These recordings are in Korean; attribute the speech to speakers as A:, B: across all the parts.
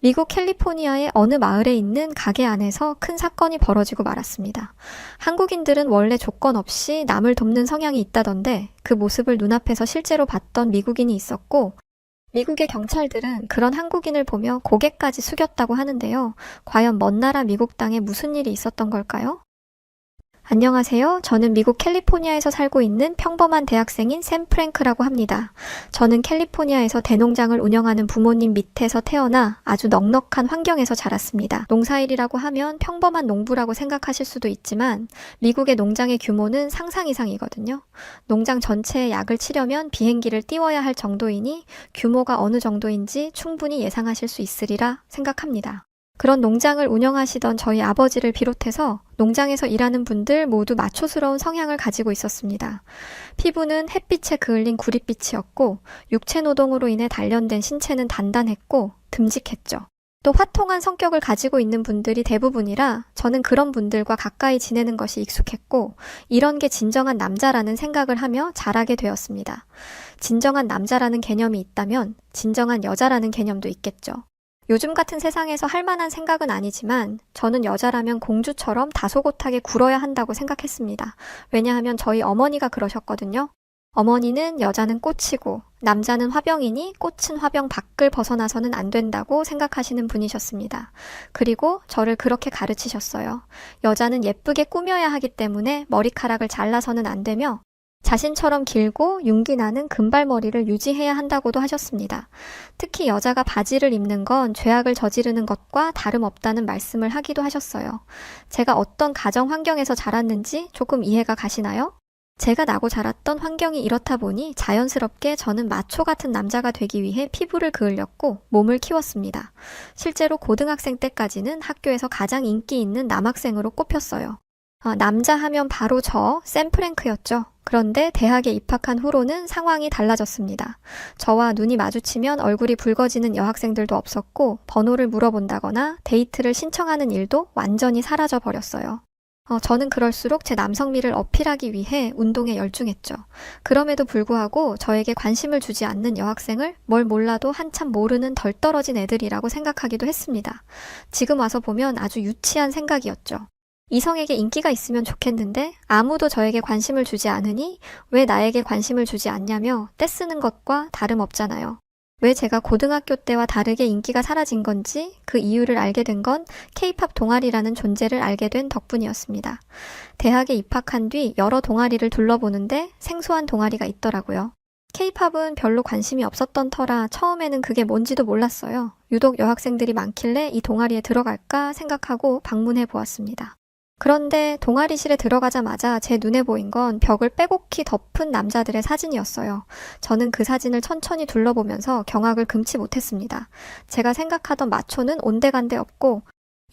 A: 미국 캘리포니아의 어느 마을에 있는 가게 안에서 큰 사건이 벌어지고 말았습니다. 한국인들은 원래 조건 없이 남을 돕는 성향이 있다던데 그 모습을 눈앞에서 실제로 봤던 미국인이 있었고, 미국의 경찰들은 그런 한국인을 보며 고개까지 숙였다고 하는데요. 과연 먼 나라 미국 땅에 무슨 일이 있었던 걸까요? 안녕하세요. 저는 미국 캘리포니아에서 살고 있는 평범한 대학생인 샘 프랭크라고 합니다. 저는 캘리포니아에서 대농장을 운영하는 부모님 밑에서 태어나 아주 넉넉한 환경에서 자랐습니다. 농사일이라고 하면 평범한 농부라고 생각하실 수도 있지만 미국의 농장의 규모는 상상 이상이거든요. 농장 전체에 약을 치려면 비행기를 띄워야 할 정도이니 규모가 어느 정도인지 충분히 예상하실 수 있으리라 생각합니다. 그런 농장을 운영하시던 저희 아버지를 비롯해서 농장에서 일하는 분들 모두 마초스러운 성향을 가지고 있었습니다. 피부는 햇빛에 그을린 구릿빛이었고 육체 노동으로 인해 단련된 신체는 단단했고 듬직했죠. 또 화통한 성격을 가지고 있는 분들이 대부분이라 저는 그런 분들과 가까이 지내는 것이 익숙했고 이런 게 진정한 남자라는 생각을 하며 자라게 되었습니다. 진정한 남자라는 개념이 있다면 진정한 여자라는 개념도 있겠죠. 요즘 같은 세상에서 할 만한 생각은 아니지만 저는 여자라면 공주처럼 다소곳하게 굴어야 한다고 생각했습니다. 왜냐하면 저희 어머니가 그러셨거든요. 어머니는 여자는 꽃이고 남자는 화병이니 꽃은 화병 밖을 벗어나서는 안 된다고 생각하시는 분이셨습니다. 그리고 저를 그렇게 가르치셨어요. 여자는 예쁘게 꾸며야 하기 때문에 머리카락을 잘라서는 안 되며 자신처럼 길고 윤기 나는 금발머리를 유지해야 한다고도 하셨습니다. 특히 여자가 바지를 입는 건 죄악을 저지르는 것과 다름없다는 말씀을 하기도 하셨어요. 제가 어떤 가정 환경에서 자랐는지 조금 이해가 가시나요? 제가 나고 자랐던 환경이 이렇다 보니 자연스럽게 저는 마초 같은 남자가 되기 위해 피부를 그을렸고 몸을 키웠습니다. 실제로 고등학생 때까지는 학교에서 가장 인기 있는 남학생으로 꼽혔어요. 남자 하면 바로 샘 프랭크였죠. 그런데 대학에 입학한 후로는 상황이 달라졌습니다. 저와 눈이 마주치면 얼굴이 붉어지는 여학생들도 없었고 번호를 물어본다거나 데이트를 신청하는 일도 완전히 사라져 버렸어요. 저는 그럴수록 제 남성미를 어필하기 위해 운동에 열중했죠. 그럼에도 불구하고 저에게 관심을 주지 않는 여학생을 뭘 몰라도 한참 모르는 덜 떨어진 애들이라고 생각하기도 했습니다. 지금 와서 보면 아주 유치한 생각이었죠. 이성에게 인기가 있으면 좋겠는데 아무도 저에게 관심을 주지 않으니 왜 나에게 관심을 주지 않냐며 떼쓰는 것과 다름없잖아요. 왜 제가 고등학교 때와 다르게 인기가 사라진 건지 그 이유를 알게 된 건 K-팝 동아리라는 존재를 알게 된 덕분이었습니다. 대학에 입학한 뒤 여러 동아리를 둘러보는데 생소한 동아리가 있더라고요. K-팝은 별로 관심이 없었던 터라 처음에는 그게 뭔지도 몰랐어요. 유독 여학생들이 많길래 이 동아리에 들어갈까 생각하고 방문해 보았습니다. 그런데 동아리실에 들어가자마자 제 눈에 보인 건 벽을 빼곡히 덮은 남자들의 사진이었어요. 저는 그 사진을 천천히 둘러보면서 경악을 금치 못했습니다. 제가 생각하던 마초는 온데간데 없고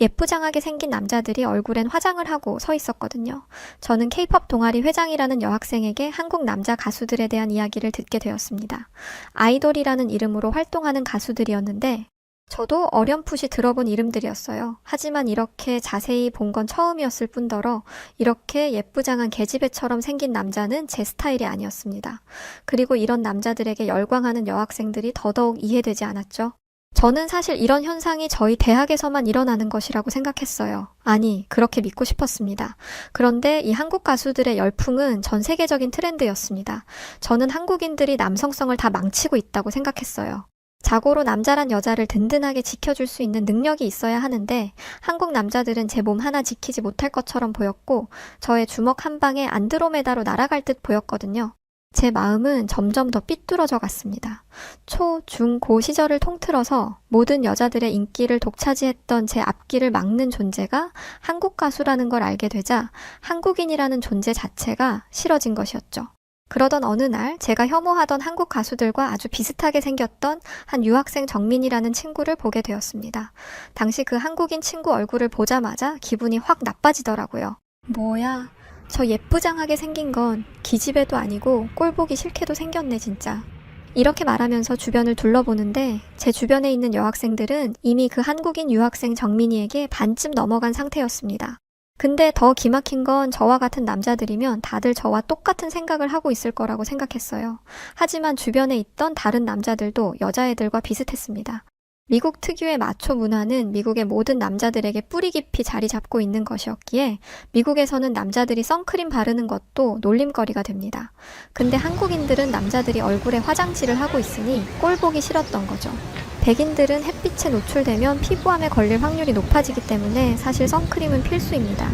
A: 예쁘장하게 생긴 남자들이 얼굴엔 화장을 하고 서 있었거든요. 저는 K-팝 동아리 회장이라는 여학생에게 한국 남자 가수들에 대한 이야기를 듣게 되었습니다. 아이돌이라는 이름으로 활동하는 가수들이었는데 저도 어렴풋이 들어본 이름들이었어요. 하지만 이렇게 자세히 본 건 처음이었을 뿐더러 이렇게 예쁘장한 계집애처럼 생긴 남자는 제 스타일이 아니었습니다. 그리고 이런 남자들에게 열광하는 여학생들이 더더욱 이해되지 않았죠. 저는 사실 이런 현상이 저희 대학에서만 일어나는 것이라고 생각했어요. 아니, 그렇게 믿고 싶었습니다. 그런데 이 한국 가수들의 열풍은 전 세계적인 트렌드였습니다. 저는 한국인들이 남성성을 다 망치고 있다고 생각했어요. 자고로 남자란 여자를 든든하게 지켜줄 수 있는 능력이 있어야 하는데 한국 남자들은 제 몸 하나 지키지 못할 것처럼 보였고 저의 주먹 한 방에 안드로메다로 날아갈 듯 보였거든요. 제 마음은 점점 더 삐뚤어져 갔습니다. 초, 중, 고 시절을 통틀어서 모든 여자들의 인기를 독차지했던 제 앞길을 막는 존재가 한국 가수라는 걸 알게 되자 한국인이라는 존재 자체가 싫어진 것이었죠. 그러던 어느 날 제가 혐오하던 한국 가수들과 아주 비슷하게 생겼던 한 유학생 정민이라는 친구를 보게 되었습니다. 당시 그 한국인 친구 얼굴을 보자마자 기분이 확 나빠지더라고요. 뭐야, 저 예쁘장하게 생긴 건 기집애도 아니고 꼴보기 싫게도 생겼네 진짜. 이렇게 말하면서 주변을 둘러보는데 제 주변에 있는 여학생들은 이미 그 한국인 유학생 정민이에게 반쯤 넘어간 상태였습니다. 근데 더 기막힌 건 저와 같은 남자들이면 다들 저와 똑같은 생각을 하고 있을 거라고 생각했어요. 하지만 주변에 있던 다른 남자들도 여자애들과 비슷했습니다. 미국 특유의 마초 문화는 미국의 모든 남자들에게 뿌리 깊이 자리 잡고 있는 것이었기에 미국에서는 남자들이 선크림 바르는 것도 놀림거리가 됩니다. 근데 한국인들은 남자들이 얼굴에 화장질을 하고 있으니 꼴 보기 싫었던 거죠. 백인들은 햇빛에 노출되면 피부암에 걸릴 확률이 높아지기 때문에 사실 선크림은 필수입니다.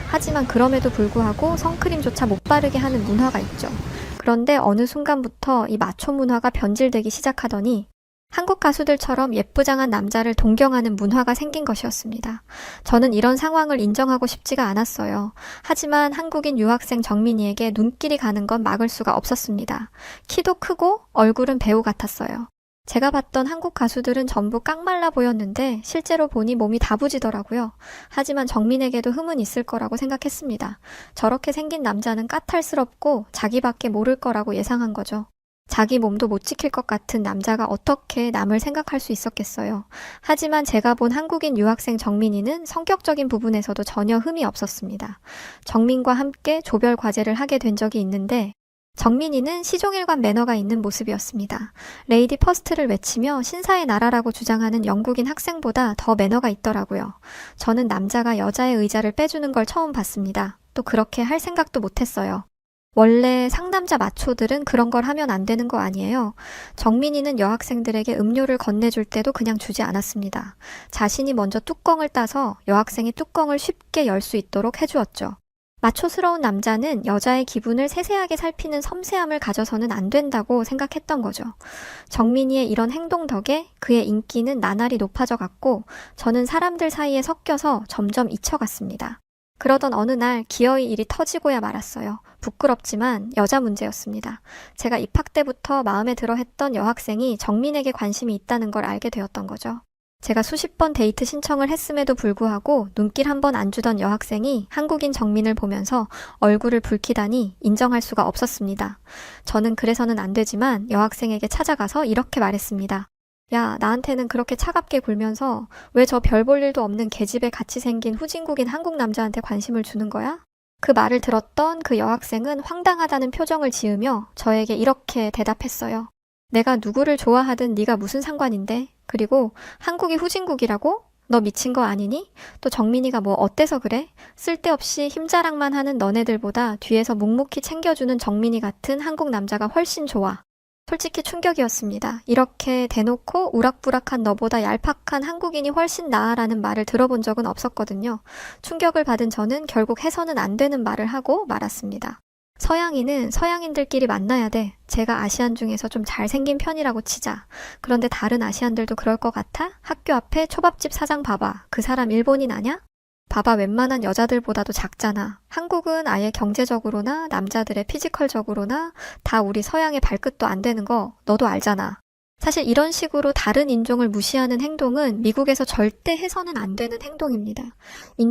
A: 하지만 그럼에도 불구하고 선크림조차 못 바르게 하는 문화가 있죠. 그런데 어느 순간부터 이 마초 문화가 변질되기 시작하더니 한국 가수들처럼 예쁘장한 남자를 동경하는 문화가 생긴 것이었습니다. 저는 이런 상황을 인정하고 싶지가 않았어요. 하지만 한국인 유학생 정민이에게 눈길이 가는 건 막을 수가 없었습니다. 키도 크고 얼굴은 배우 같았어요. 제가 봤던 한국 가수들은 전부 깡말라 보였는데 실제로 보니 몸이 다부지더라고요. 하지만 정민에게도 흠은 있을 거라고 생각했습니다. 저렇게 생긴 남자는 까탈스럽고 자기밖에 모를 거라고 예상한 거죠. 자기 몸도 못 지킬 것 같은 남자가 어떻게 남을 생각할 수 있었겠어요. 하지만 제가 본 한국인 유학생 정민이는 성격적인 부분에서도 전혀 흠이 없었습니다. 정민과 함께 조별 과제를 하게 된 적이 있는데 정민이는 시종일관 매너가 있는 모습이었습니다. 레이디 퍼스트를 외치며 신사의 나라라고 주장하는 영국인 학생보다 더 매너가 있더라고요. 저는 남자가 여자의 의자를 빼주는 걸 처음 봤습니다. 또 그렇게 할 생각도 못했어요. 원래 상남자 마초들은 그런 걸 하면 안 되는 거 아니에요. 정민이는 여학생들에게 음료를 건네줄 때도 그냥 주지 않았습니다. 자신이 먼저 뚜껑을 따서 여학생이 뚜껑을 쉽게 열 수 있도록 해주었죠. 마초스러운 남자는 여자의 기분을 세세하게 살피는 섬세함을 가져서는 안 된다고 생각했던 거죠. 정민이의 이런 행동 덕에 그의 인기는 나날이 높아져 갔고 저는 사람들 사이에 섞여서 점점 잊혀갔습니다. 그러던 어느 날 기어이 일이 터지고야 말았어요. 부끄럽지만 여자 문제였습니다. 제가 입학 때부터 마음에 들어 했던 여학생이 정민에게 관심이 있다는 걸 알게 되었던 거죠. 제가 수십 번 데이트 신청을 했음에도 불구하고 눈길 한 번 안 주던 여학생이 한국인 정민을 보면서 얼굴을 붉히다니 인정할 수가 없었습니다. 저는 그래서는 안 되지만 여학생에게 찾아가서 이렇게 말했습니다. 야, 나한테는 그렇게 차갑게 굴면서 왜 저 별 볼 일도 없는 계집애 같이 생긴 후진국인 한국 남자한테 관심을 주는 거야? 그 말을 들었던 그 여학생은 황당하다는 표정을 지으며 저에게 이렇게 대답했어요. 내가 누구를 좋아하든 네가 무슨 상관인데? 그리고 한국이 후진국이라고? 너 미친 거 아니니? 또 정민이가 뭐 어때서 그래? 쓸데없이 힘자랑만 하는 너네들보다 뒤에서 묵묵히 챙겨주는 정민이 같은 한국 남자가 훨씬 좋아. 솔직히 충격이었습니다. 이렇게 대놓고 우락부락한 너보다 얄팍한 한국인이 훨씬 나아라는 말을 들어본 적은 없었거든요. 충격을 받은 저는 결국 해서는 안 되는 말을 하고 말았습니다. 서양인은 서양인들끼리 만나야 돼. 제가 아시안 중에서 좀 잘생긴 편이라고 치자. 그런데 다른 아시안들도 그럴 것 같아? 학교 앞에 초밥집 사장 봐봐. 그 사람 일본인 아냐? 봐봐, 웬만한 여자들보다도 작잖아. 한국은 아예 경제적으로나 남자들의 피지컬적으로나 다 우리 서양의 발끝도 안 되는 거 너도 알잖아. 사실 이런 식으로 다른 인종을 무시하는 행동은 미국에서 절대 해서는 안 되는 행동입니다.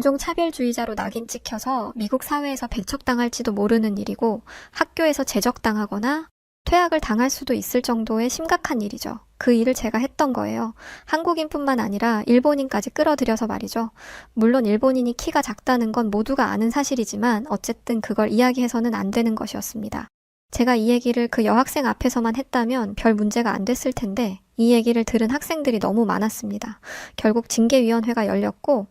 A: 인종차별주의자로 낙인 찍혀서 미국 사회에서 배척당할지도 모르는 일이고 학교에서 제적당하거나 퇴학을 당할 수도 있을 정도의 심각한 일이죠. 그 일을 제가 했던 거예요. 한국인뿐만 아니라 일본인까지 끌어들여서 말이죠. 물론 일본인이 키가 작다는 건 모두가 아는 사실이지만 어쨌든 그걸 이야기해서는 안 되는 것이었습니다. 제가 이 얘기를 그 여학생 앞에서만 했다면 별 문제가 안 됐을 텐데 이 얘기를 들은 학생들이 너무 많았습니다. 결국 징계위원회가 열렸고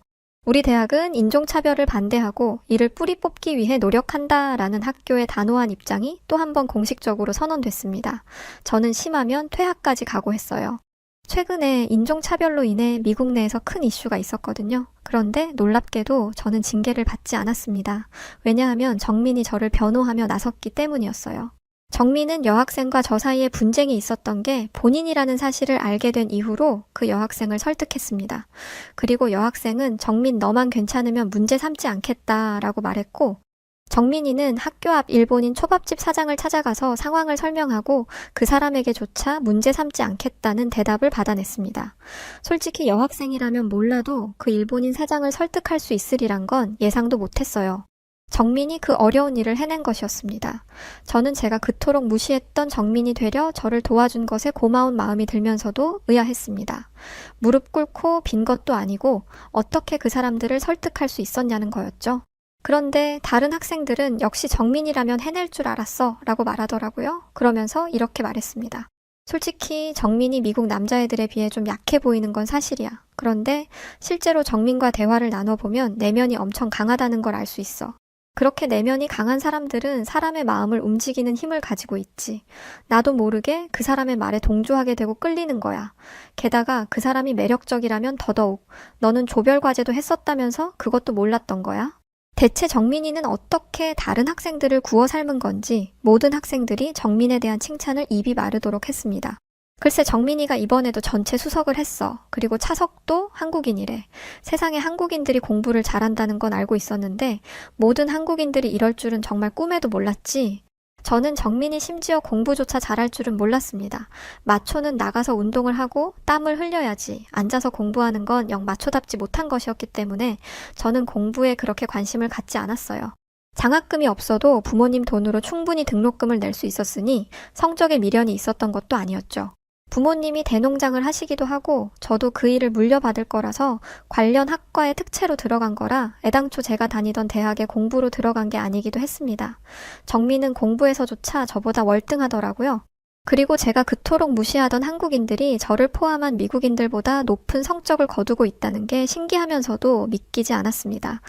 A: 우리 대학은 인종차별을 반대하고 이를 뿌리 뽑기 위해 노력한다라는 학교의 단호한 입장이 또 한 번 공식적으로 선언됐습니다. 저는 심하면 퇴학까지 각오했어요. 최근에 인종차별로 인해 미국 내에서 큰 이슈가 있었거든요. 그런데 놀랍게도 저는 징계를 받지 않았습니다. 왜냐하면 정민이 저를 변호하며 나섰기 때문이었어요. 정민은 여학생과 저 사이에 분쟁이 있었던 게 본인이라는 사실을 알게 된 이후로 그 여학생을 설득했습니다. 그리고 여학생은 정민 너만 괜찮으면 문제 삼지 않겠다라고 말했고 정민이는 학교 앞 일본인 초밥집 사장을 찾아가서 상황을 설명하고 그 사람에게조차 문제 삼지 않겠다는 대답을 받아냈습니다. 솔직히 여학생이라면 몰라도 그 일본인 사장을 설득할 수 있으리란 건 예상도 못했어요. 정민이 그 어려운 일을 해낸 것이었습니다. 저는 제가 그토록 무시했던 정민이 되려 저를 도와준 것에 고마운 마음이 들면서도 의아했습니다. 무릎 꿇고 빈 것도 아니고 어떻게 그 사람들을 설득할 수 있었냐는 거였죠. 그런데 다른 학생들은 역시 정민이라면 해낼 줄 알았어 라고 말하더라고요. 그러면서 이렇게 말했습니다. 솔직히 정민이 미국 남자애들에 비해 좀 약해 보이는 건 사실이야. 그런데 실제로 정민과 대화를 나눠보면 내면이 엄청 강하다는 걸 알 수 있어. 그렇게 내면이 강한 사람들은 사람의 마음을 움직이는 힘을 가지고 있지. 나도 모르게 그 사람의 말에 동조하게 되고 끌리는 거야. 게다가 그 사람이 매력적이라면 더더욱. 너는 조별과제도 했었다면서 그것도 몰랐던 거야? 대체 정민이는 어떻게 다른 학생들을 구워 삶은 건지 모든 학생들이 정민에 대한 칭찬을 입이 마르도록 했습니다. 글쎄 정민이가 이번에도 전체 수석을 했어. 그리고 차석도 한국인이래. 세상에 한국인들이 공부를 잘한다는 건 알고 있었는데 모든 한국인들이 이럴 줄은 정말 꿈에도 몰랐지. 저는 정민이 심지어 공부조차 잘할 줄은 몰랐습니다. 마초는 나가서 운동을 하고 땀을 흘려야지. 앉아서 공부하는 건 영 마초답지 못한 것이었기 때문에 저는 공부에 그렇게 관심을 갖지 않았어요. 장학금이 없어도 부모님 돈으로 충분히 등록금을 낼 수 있었으니 성적에 미련이 있었던 것도 아니었죠. 부모님이 대농장을 하시기도 하고 저도 그 일을 물려받을 거라서 관련 학과에 특채로 들어간 거라 애당초 제가 다니던 대학에 공부로 들어간 게 아니기도 했습니다. 정민은 공부에서조차 저보다 월등하더라고요. 그리고 제가 그토록 무시하던 한국인들이 저를 포함한 미국인들보다 높은 성적을 거두고 있다는 게 신기하면서도 믿기지 않았습니다.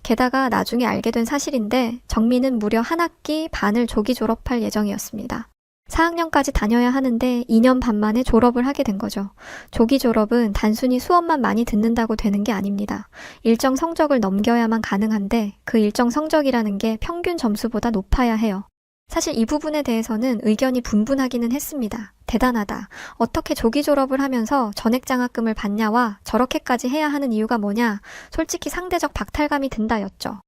A: 게다가 나중에 알게 된 사실인데 정민은 무려 한 학기 반을 조기 졸업할 예정이었습니다. 4학년까지 다녀야 하는데 2년 반 만에 졸업을 하게 된 거죠. 조기 졸업은 단순히 수업만 많이 듣는다고 되는 게 아닙니다. 일정 성적을 넘겨야만 가능한데 그 일정 성적이라는 게 평균 점수보다 높아야 해요. 사실 이 부분에 대해서는 의견이 분분하기는 했습니다. 대단하다. 어떻게 조기 졸업을 하면서 전액 장학금을 받냐와 저렇게까지 해야 하는 이유가 뭐냐. 솔직히 상대적 박탈감이 든다였죠.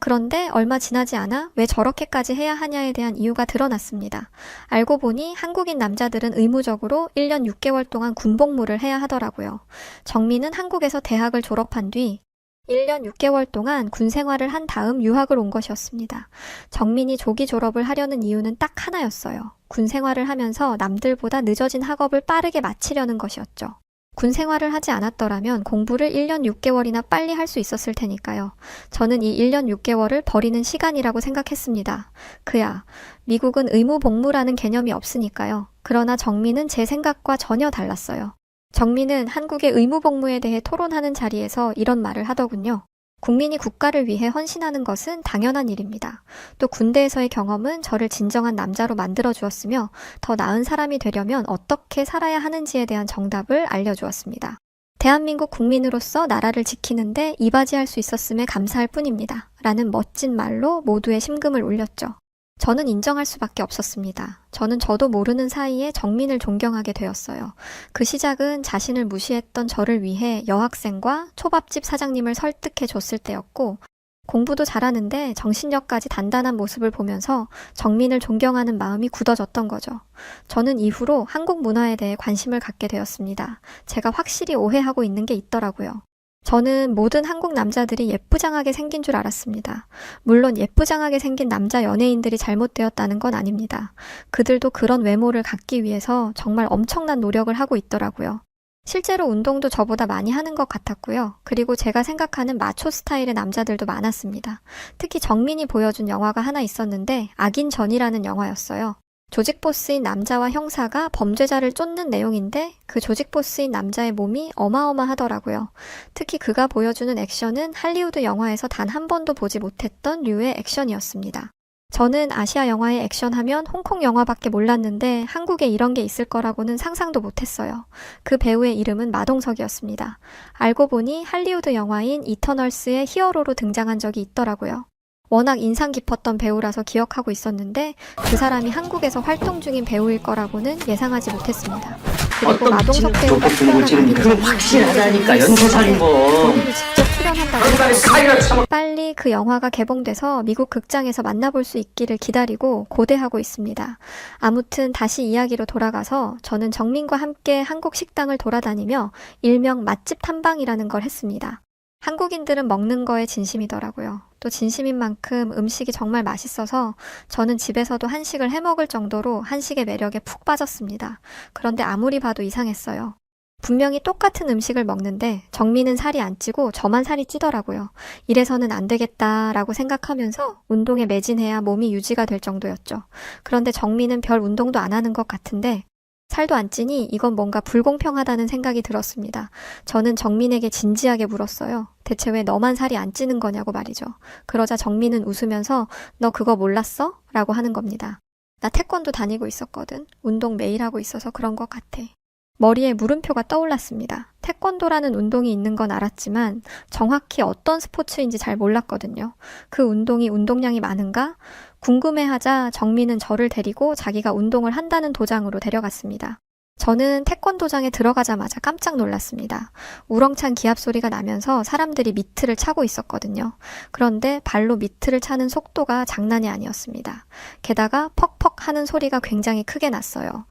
A: 그런데 얼마 지나지 않아 왜 저렇게까지 해야 하냐에 대한 이유가 드러났습니다. 알고 보니 한국인 남자들은 의무적으로 1년 6개월 동안 군복무를 해야 하더라고요. 정민은 한국에서 대학을 졸업한 뒤 1년 6개월 동안 군 생활을 한 다음 유학을 온 것이었습니다. 정민이 조기 졸업을 하려는 이유는 딱 하나였어요. 군 생활을 하면서 남들보다 늦어진 학업을 빠르게 마치려는 것이었죠. 군 생활을 하지 않았더라면 공부를 1년 6개월이나 빨리 할 수 있었을 테니까요. 저는 이 1년 6개월을 버리는 시간이라고 생각했습니다. 그야, 미국은 의무복무라는 개념이 없으니까요. 그러나 정민은 제 생각과 전혀 달랐어요. 정민은 한국의 의무복무에 대해 토론하는 자리에서 이런 말을 하더군요. 국민이 국가를 위해 헌신하는 것은 당연한 일입니다. 또 군대에서의 경험은 저를 진정한 남자로 만들어 주었으며 더 나은 사람이 되려면 어떻게 살아야 하는지에 대한 정답을 알려주었습니다. 대한민국 국민으로서 나라를 지키는데 이바지할 수 있었음에 감사할 뿐입니다. 라는 멋진 말로 모두의 심금을 울렸죠. 저는 인정할 수밖에 없었습니다. 저는 저도 모르는 사이에 정민을 존경하게 되었어요. 그 시작은 자신을 무시했던 저를 위해 여학생과 초밥집 사장님을 설득해 줬을 때였고, 공부도 잘하는데 정신력까지 단단한 모습을 보면서 정민을 존경하는 마음이 굳어졌던 거죠. 저는 이후로 한국 문화에 대해 관심을 갖게 되었습니다. 제가 확실히 오해하고 있는 게 있더라고요. 저는 모든 한국 남자들이 예쁘장하게 생긴 줄 알았습니다. 물론 예쁘장하게 생긴 남자 연예인들이 잘못되었다는 건 아닙니다. 그들도 그런 외모를 갖기 위해서 정말 엄청난 노력을 하고 있더라고요. 실제로 운동도 저보다 많이 하는 것 같았고요. 그리고 제가 생각하는 마초 스타일의 남자들도 많았습니다. 특히 정민이 보여준 영화가 하나 있었는데 악인전이라는 영화였어요. 조직보스인 남자와 형사가 범죄자를 쫓는 내용인데 그 조직보스인 남자의 몸이 어마어마하더라고요. 특히 그가 보여주는 액션은 할리우드 영화에서 단 한 번도 보지 못했던 류의 액션이었습니다. 저는 아시아 영화의 액션하면 홍콩 영화밖에 몰랐는데 한국에 이런 게 있을 거라고는 상상도 못했어요. 그 배우의 이름은 마동석이었습니다. 알고 보니 할리우드 영화인 이터널스의 히어로로 등장한 적이 있더라고요. 워낙 인상 깊었던 배우라서 기억하고 있었는데 그 사람이 한국에서 활동 중인 배우일 거라고는 예상하지 못했습니다. 그리고 마동석 배우가 출연한
B: 그건 확실하다니까 연쇄살인범.
A: 본인이 직접 출연한다고 해서 빨리 그 영화가 개봉돼서 미국 극장에서 만나볼 수 있기를 기다리고 고대하고 있습니다. 아무튼 다시 이야기로 돌아가서 저는 정민과 함께 한국 식당을 돌아다니며 일명 맛집 탐방이라는 걸 했습니다. 한국인들은 먹는 거에 진심이더라고요. 또 진심인 만큼 음식이 정말 맛있어서 저는 집에서도 한식을 해먹을 정도로 한식의 매력에 푹 빠졌습니다. 그런데 아무리 봐도 이상했어요. 분명히 똑같은 음식을 먹는데 정민은 살이 안 찌고 저만 살이 찌더라고요. 이래서는 안 되겠다라고 생각하면서 운동에 매진해야 몸이 유지가 될 정도였죠. 그런데 정민은 별 운동도 안 하는 것 같은데 살도 안 찌니 이건 뭔가 불공평하다는 생각이 들었습니다. 저는 정민에게 진지하게 물었어요. 대체 왜 너만 살이 안 찌는 거냐고 말이죠. 그러자 정민은 웃으면서 너 그거 몰랐어? 라고 하는 겁니다. 나 태권도 다니고 있었거든. 운동 매일 하고 있어서 그런 것 같아. 머리에 물음표가 떠올랐습니다. 태권도라는 운동이 있는 건 알았지만 정확히 어떤 스포츠인지 잘 몰랐거든요. 그 운동이 운동량이 많은가? 궁금해하자 정민은 저를 데리고 자기가 운동을 한다는 도장으로 데려갔습니다. 저는 태권도장에 들어가자마자 깜짝 놀랐습니다. 우렁찬 기합 소리가 나면서 사람들이 미트를 차고 있었거든요. 그런데 발로 미트를 차는 속도가 장난이 아니었습니다. 게다가 퍽퍽 하는 소리가 굉장히 크게 났어요.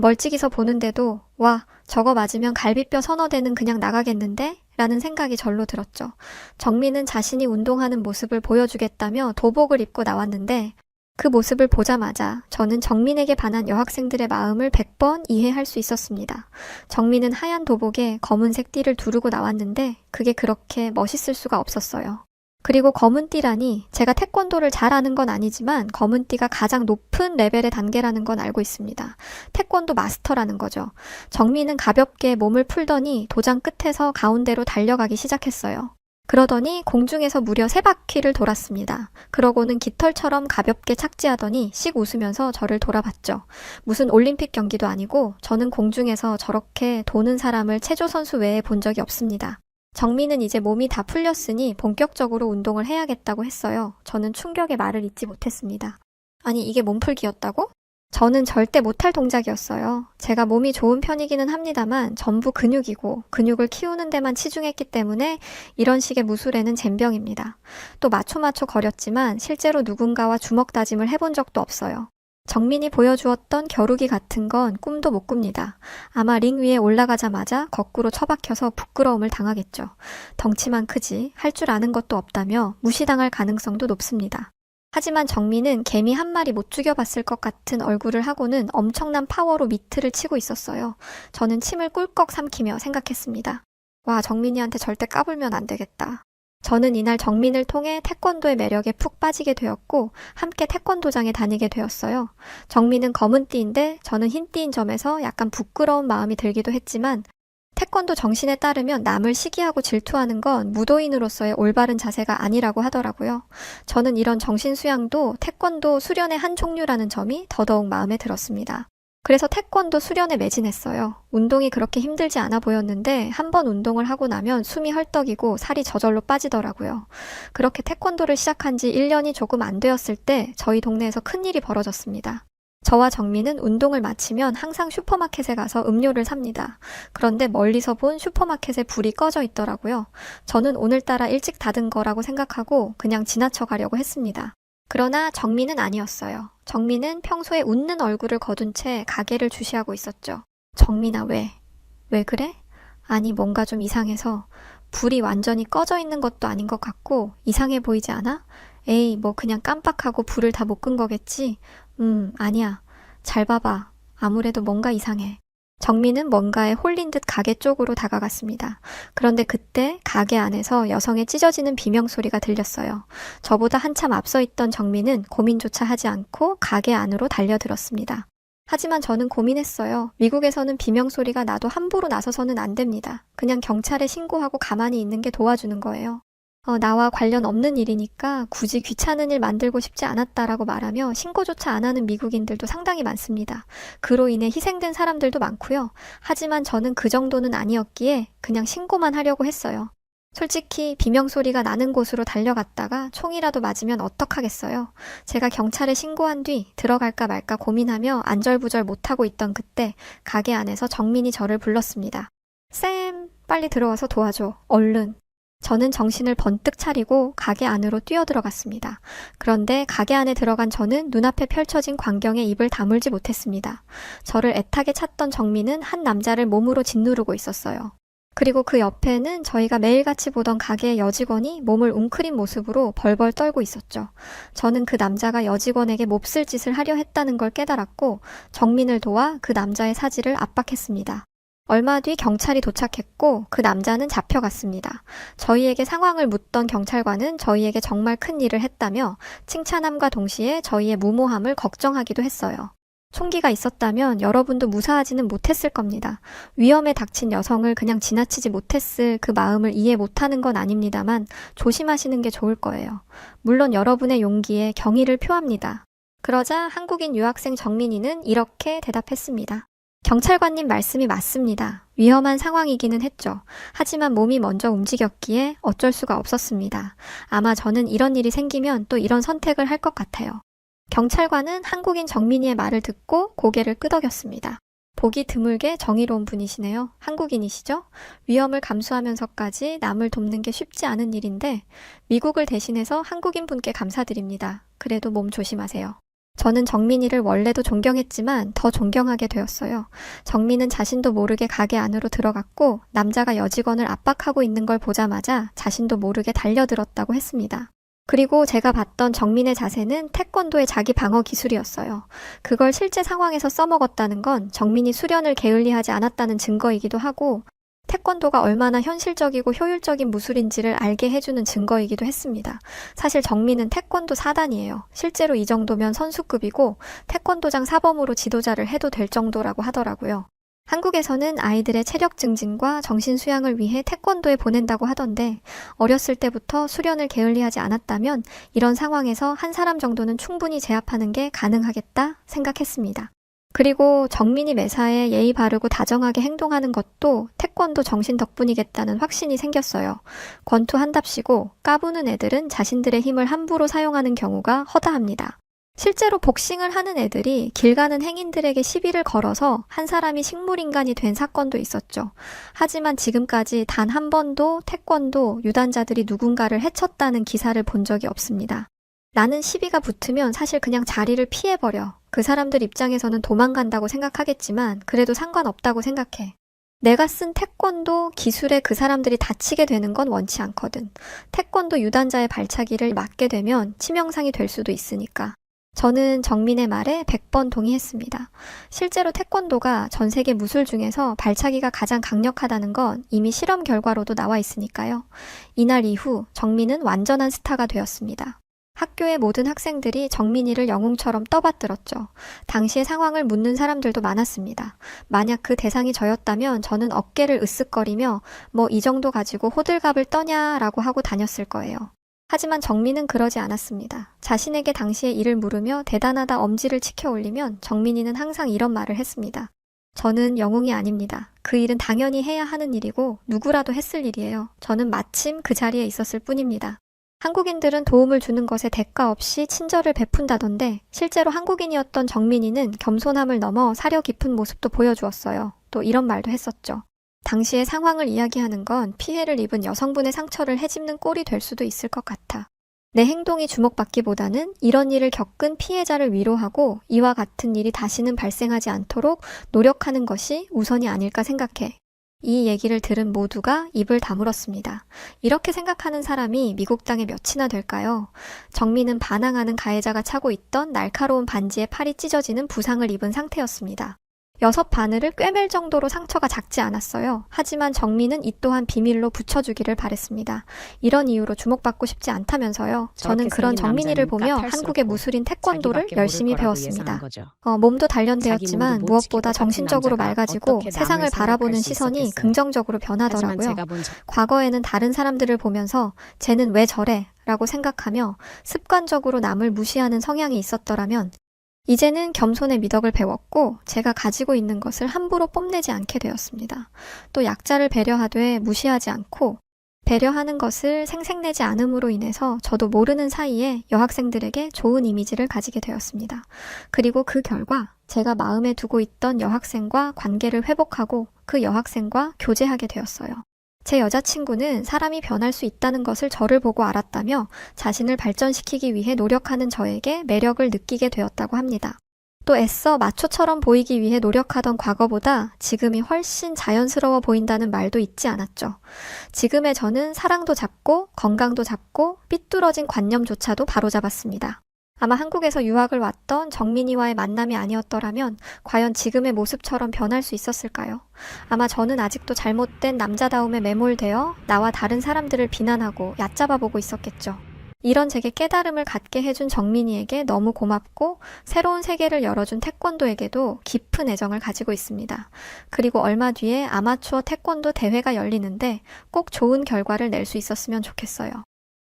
A: 멀찍이서 보는데도 와, 저거 맞으면 갈비뼈 서너 대는 그냥 나가겠는데? 라는 생각이 절로 들었죠. 정민은 자신이 운동하는 모습을 보여주겠다며 도복을 입고 나왔는데 그 모습을 보자마자 저는 정민에게 반한 여학생들의 마음을 100번 이해할 수 있었습니다. 정민은 하얀 도복에 검은색 띠를 두르고 나왔는데 그게 그렇게 멋있을 수가 없었어요. 그리고 검은 띠라니 제가 태권도를 잘 아는 건 아니지만 검은 띠가 가장 높은 레벨의 단계라는 건 알고 있습니다. 태권도 마스터라는 거죠. 정민은 가볍게 몸을 풀더니 도장 끝에서 가운데로 달려가기 시작했어요. 그러더니 공중에서 무려 3바퀴를 돌았습니다. 그러고는 깃털처럼 가볍게 착지하더니 씩 웃으면서 저를 돌아봤죠. 무슨 올림픽 경기도 아니고 저는 공중에서 저렇게 도는 사람을 체조 선수 외에 본 적이 없습니다. 정민은 이제 몸이 다 풀렸으니 본격적으로 운동을 해야겠다고 했어요. 저는 충격의 말을 잇지 못했습니다. 아니, 이게 몸풀기였다고? 저는 절대 못할 동작이었어요. 제가 몸이 좋은 편이기는 합니다만 전부 근육이고 근육을 키우는 데만 치중했기 때문에 이런 식의 무술에는 젬병입니다. 또 마초마초 거렸지만 실제로 누군가와 주먹 다짐을 해본 적도 없어요. 정민이 보여주었던 겨루기 같은 건 꿈도 못 꿉니다. 아마 링 위에 올라가자마자 거꾸로 처박혀서 부끄러움을 당하겠죠. 덩치만 크지 할 줄 아는 것도 없다며 무시당할 가능성도 높습니다. 하지만 정민은 개미 한 마리 못 죽여봤을 것 같은 얼굴을 하고는 엄청난 파워로 미트를 치고 있었어요. 저는 침을 꿀꺽 삼키며 생각했습니다. 와, 정민이한테 절대 까불면 안 되겠다. 저는 이날 정민을 통해 태권도의 매력에 푹 빠지게 되었고 함께 태권도장에 다니게 되었어요. 정민은 검은 띠인데 저는 흰 띠인 점에서 약간 부끄러운 마음이 들기도 했지만 태권도 정신에 따르면 남을 시기하고 질투하는 건 무도인으로서의 올바른 자세가 아니라고 하더라고요. 저는 이런 정신 수양도 태권도 수련의 한 종류라는 점이 더더욱 마음에 들었습니다. 그래서 태권도 수련에 매진했어요. 운동이 그렇게 힘들지 않아 보였는데 한 번 운동을 하고 나면 숨이 헐떡이고 살이 저절로 빠지더라고요. 그렇게 태권도를 시작한 지 1년이 조금 안 되었을 때 저희 동네에서 큰일이 벌어졌습니다. 저와 정민은 운동을 마치면 항상 슈퍼마켓에 가서 음료를 삽니다. 그런데 멀리서 본 슈퍼마켓에 불이 꺼져 있더라고요. 저는 오늘따라 일찍 닫은 거라고 생각하고 그냥 지나쳐 가려고 했습니다. 그러나 정민은 아니었어요. 정민은 평소에 웃는 얼굴을 거둔 채 가게를 주시하고 있었죠. 정민아, 왜 그래? 아니, 뭔가 좀 이상해서 불이 완전히 꺼져 있는 것도 아닌 것 같고 이상해 보이지 않아? 에이, 뭐 그냥 깜빡하고 불을 다 못 끈 거겠지? 아니야. 잘 봐봐. 아무래도 뭔가 이상해. 정민은 뭔가에 홀린 듯 가게 쪽으로 다가갔습니다. 그런데 그때 가게 안에서 여성의 찢어지는 비명 소리가 들렸어요. 저보다 한참 앞서 있던 정민은 고민조차 하지 않고 가게 안으로 달려들었습니다. 하지만 저는 고민했어요. 미국에서는 비명 소리가 나도 함부로 나서서는 안 됩니다. 그냥 경찰에 신고하고 가만히 있는 게 도와주는 거예요. 나와 관련 없는 일이니까 굳이 귀찮은 일 만들고 싶지 않았다라고 말하며 신고조차 안 하는 미국인들도 상당히 많습니다. 그로 인해 희생된 사람들도 많고요. 하지만 저는 그 정도는 아니었기에 그냥 신고만 하려고 했어요. 솔직히 비명소리가 나는 곳으로 달려갔다가 총이라도 맞으면 어떡하겠어요. 제가 경찰에 신고한 뒤 들어갈까 말까 고민하며 안절부절 못하고 있던 그때 가게 안에서 정민이 저를 불렀습니다. 쌤, 빨리 들어와서 도와줘. 얼른. 저는 정신을 번뜩 차리고 가게 안으로 뛰어들어갔습니다. 그런데 가게 안에 들어간 저는 눈앞에 펼쳐진 광경에 입을 다물지 못했습니다. 저를 애타게 찾던 정민은 한 남자를 몸으로 짓누르고 있었어요. 그리고 그 옆에는 저희가 매일같이 보던 가게의 여직원이 몸을 웅크린 모습으로 벌벌 떨고 있었죠. 저는 그 남자가 여직원에게 몹쓸 짓을 하려 했다는 걸 깨달았고 정민을 도와 그 남자의 사지를 압박했습니다. 얼마 뒤 경찰이 도착했고 그 남자는 잡혀갔습니다. 저희에게 상황을 묻던 경찰관은 저희에게 정말 큰 일을 했다며 칭찬함과 동시에 저희의 무모함을 걱정하기도 했어요. 총기가 있었다면 여러분도 무사하지는 못했을 겁니다. 위험에 닥친 여성을 그냥 지나치지 못했을 그 마음을 이해 못하는 건 아닙니다만 조심하시는 게 좋을 거예요. 물론 여러분의 용기에 경의를 표합니다. 그러자 한국인 유학생 정민이는 이렇게 대답했습니다. 경찰관님 말씀이 맞습니다. 위험한 상황이기는 했죠. 하지만 몸이 먼저 움직였기에 어쩔 수가 없었습니다. 아마 저는 이런 일이 생기면 또 이런 선택을 할 것 같아요. 경찰관은 한국인 정민이의 말을 듣고 고개를 끄덕였습니다. 보기 드물게 정의로운 분이시네요. 한국인이시죠? 위험을 감수하면서까지 남을 돕는 게 쉽지 않은 일인데 미국을 대신해서 한국인 분께 감사드립니다. 그래도 몸 조심하세요. 저는 정민이를 원래도 존경했지만 더 존경하게 되었어요. 정민은 자신도 모르게 가게 안으로 들어갔고 남자가 여직원을 압박하고 있는 걸 보자마자 자신도 모르게 달려들었다고 했습니다. 그리고 제가 봤던 정민의 자세는 태권도의 자기 방어 기술이었어요. 그걸 실제 상황에서 써먹었다는 건 정민이 수련을 게을리하지 않았다는 증거이기도 하고 태권도가 얼마나 현실적이고 효율적인 무술인지를 알게 해주는 증거이기도 했습니다. 사실 정민은 태권도 4단이에요. 실제로 이 정도면 선수급이고 태권도장 사범으로 지도자를 해도 될 정도라고 하더라고요. 한국에서는 아이들의 체력 증진과 정신 수양을 위해 태권도에 보낸다고 하던데 어렸을 때부터 수련을 게을리하지 않았다면 이런 상황에서 한 사람 정도는 충분히 제압하는 게 가능하겠다 생각했습니다. 그리고 정민이 매사에 예의 바르고 다정하게 행동하는 것도 태권도 정신 덕분이겠다는 확신이 생겼어요. 권투한답시고 까부는 애들은 자신들의 힘을 함부로 사용하는 경우가 허다합니다. 실제로 복싱을 하는 애들이 길 가는 행인들에게 시비를 걸어서 한 사람이 식물인간이 된 사건도 있었죠. 하지만 지금까지 단 한 번도 태권도 유단자들이 누군가를 해쳤다는 기사를 본 적이 없습니다. 나는 시비가 붙으면 사실 그냥 자리를 피해버려. 그 사람들 입장에서는 도망간다고 생각하겠지만 그래도 상관없다고 생각해. 내가 쓴 태권도 기술에 그 사람들이 다치게 되는 건 원치 않거든. 태권도 유단자의 발차기를 맞게 되면 치명상이 될 수도 있으니까. 저는 정민의 말에 100번 동의했습니다. 실제로 태권도가 전 세계 무술 중에서 발차기가 가장 강력하다는 건 이미 실험 결과로도 나와 있으니까요. 이날 이후 정민은 완전한 스타가 되었습니다. 학교의 모든 학생들이 정민이를 영웅처럼 떠받들었죠. 당시의 상황을 묻는 사람들도 많았습니다. 만약 그 대상이 저였다면 저는 어깨를 으쓱거리며 뭐 이 정도 가지고 호들갑을 떠냐라고 하고 다녔을 거예요. 하지만 정민은 그러지 않았습니다. 자신에게 당시의 일을 물으며 대단하다 엄지를 치켜 올리면 정민이는 항상 이런 말을 했습니다. 저는 영웅이 아닙니다. 그 일은 당연히 해야 하는 일이고 누구라도 했을 일이에요. 저는 마침 그 자리에 있었을 뿐입니다. 한국인들은 도움을 주는 것에 대가 없이 친절을 베푼다던데 실제로 한국인이었던 정민이는 겸손함을 넘어 사려 깊은 모습도 보여주었어요. 또 이런 말도 했었죠. 당시의 상황을 이야기하는 건 피해를 입은 여성분의 상처를 헤집는 꼴이 될 수도 있을 것 같아. 내 행동이 주목받기보다는 이런 일을 겪은 피해자를 위로하고 이와 같은 일이 다시는 발생하지 않도록 노력하는 것이 우선이 아닐까 생각해. 이 얘기를 들은 모두가 입을 다물었습니다. 이렇게 생각하는 사람이 미국 땅에 몇이나 될까요? 정민은 반항하는 가해자가 차고 있던 날카로운 반지에 팔이 찢어지는 부상을 입은 상태였습니다. 6바늘을 꿰맬 정도로 상처가 작지 않았어요. 하지만 정민은 이 또한 비밀로 붙여주기를 바랬습니다. 이런 이유로 주목받고 싶지 않다면서요. 저는 그런 정민이를 보며 한국의 무술인 태권도를 열심히 배웠습니다. 몸도 단련되었지만 무엇보다 정신적으로 맑아지고 세상을 바라보는 시선이 긍정적으로 변하더라고요. 과거에는 다른 사람들을 보면서 쟤는 왜 저래? 라고 생각하며 습관적으로 남을 무시하는 성향이 있었더라면 이제는 겸손의 미덕을 배웠고 제가 가지고 있는 것을 함부로 뽐내지 않게 되었습니다. 또 약자를 배려하되 무시하지 않고 배려하는 것을 생색내지 않음으로 인해서 저도 모르는 사이에 여학생들에게 좋은 이미지를 가지게 되었습니다. 그리고 그 결과 제가 마음에 두고 있던 여학생과 관계를 회복하고 그 여학생과 교제하게 되었어요. 제 여자친구는 사람이 변할 수 있다는 것을 저를 보고 알았다며 자신을 발전시키기 위해 노력하는 저에게 매력을 느끼게 되었다고 합니다. 또 애써 마초처럼 보이기 위해 노력하던 과거보다 지금이 훨씬 자연스러워 보인다는 말도 잊지 않았죠. 지금의 저는 사랑도 잡고 건강도 잡고 삐뚤어진 관념조차도 바로잡았습니다. 아마 한국에서 유학을 왔던 정민이와의 만남이 아니었더라면 과연 지금의 모습처럼 변할 수 있었을까요? 아마 저는 아직도 잘못된 남자다움에 매몰되어 나와 다른 사람들을 비난하고 얕잡아보고 있었겠죠. 이런 제게 깨달음을 갖게 해준 정민이에게 너무 고맙고 새로운 세계를 열어준 태권도에게도 깊은 애정을 가지고 있습니다. 그리고 얼마 뒤에 아마추어 태권도 대회가 열리는데 꼭 좋은 결과를 낼 수 있었으면 좋겠어요.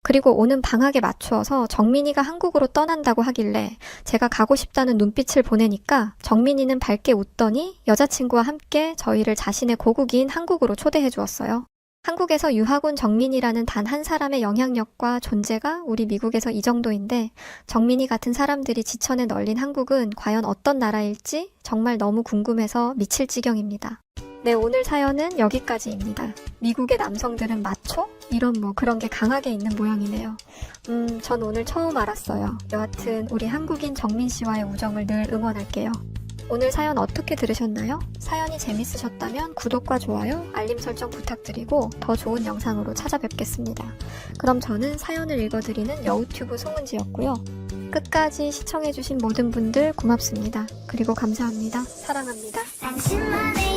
A: 그리고 오는 방학에 맞추어서 정민이가 한국으로 떠난다고 하길래 제가 가고 싶다는 눈빛을 보내니까 정민이는 밝게 웃더니 여자친구와 함께 저희를 자신의 고국인 한국으로 초대해 주었어요. 한국에서 유학 온 정민이라는 단 한 사람의 영향력과 존재가 우리 미국에서 이 정도인데 정민이 같은 사람들이 지천에 널린 한국은 과연 어떤 나라일지 정말 너무 궁금해서 미칠 지경입니다. 네, 오늘 사연은 여기까지입니다. 미국의 남성들은 마초? 이런 그런 게 강하게 있는 모양이네요. 전 오늘 처음 알았어요. 여하튼 우리 한국인 정민 씨와의 우정을 늘 응원할게요. 오늘 사연 어떻게 들으셨나요? 사연이 재밌으셨다면 구독과 좋아요, 알림 설정 부탁드리고 더 좋은 영상으로 찾아뵙겠습니다. 그럼 저는 사연을 읽어드리는 여우튜브 송은지였고요. 끝까지 시청해주신 모든 분들 고맙습니다. 그리고 감사합니다. 사랑합니다.
C: 당신만의